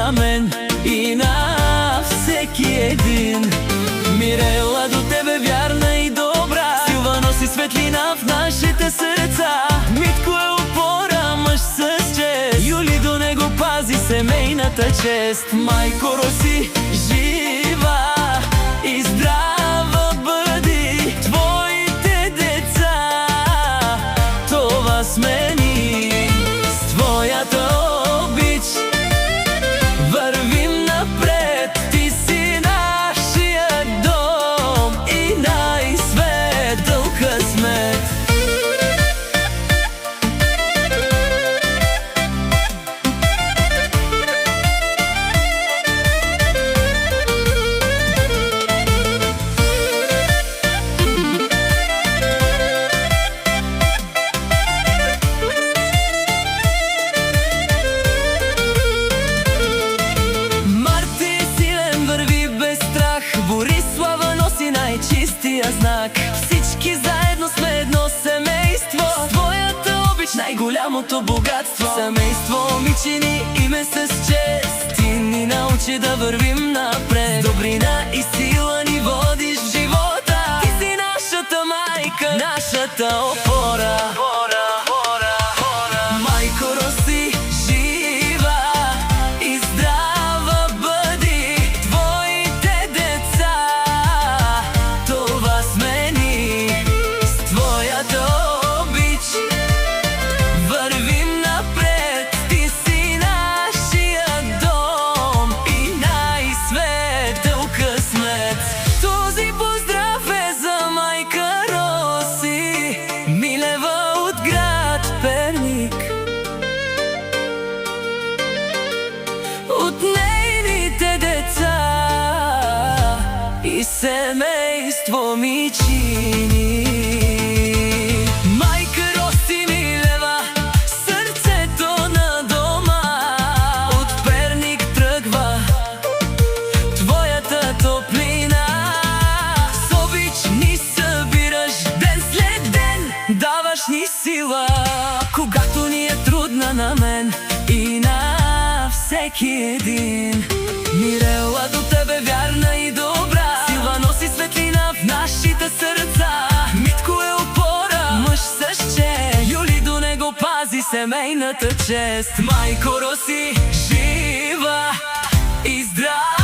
на мен и на всеки един. Мирела, до тебе вярна и добра, Силва носи светлина в нашите сърца. Митко е опора, мъж с чест, Юли до него пази семейната чест. Майко Роси, жива и здрава бъди, твоите деца, това сме ние. С твоята обич вървим напред, ти си нашия дом и най-светъл късмет. Борислава носи най-чистия знак, всички заедно сме едно семейство. С твоята обич най-голямото богатство. Семейство момичини, име с чест, ти ни научи да вървим напред. Добрина и сила ни водиш в живота, ти си нашата майка, нашата опора. Майко Роси, жива и здрава бъди, твоите деца, това сме ни. С твоята обич вървим напред, ти си нашия дом и най-светъл късмет. Този поздрав е за майка Роси Милева от град Перник, от нейните деца и семейство Мичини. Майка Роси Милева, сърцето на дома, от Перник тръгва твоята топлина. С обич ни събираш ден след ден, даваш ни сила, когато ни е трудна на мен и на всеки един. Мирела, до тебе вярна и добра, Силва носи светлина в нашите сърца. Митко е опора, мъж с чест, Юли до него пази семейната чест. Майко Роси, жива и здрава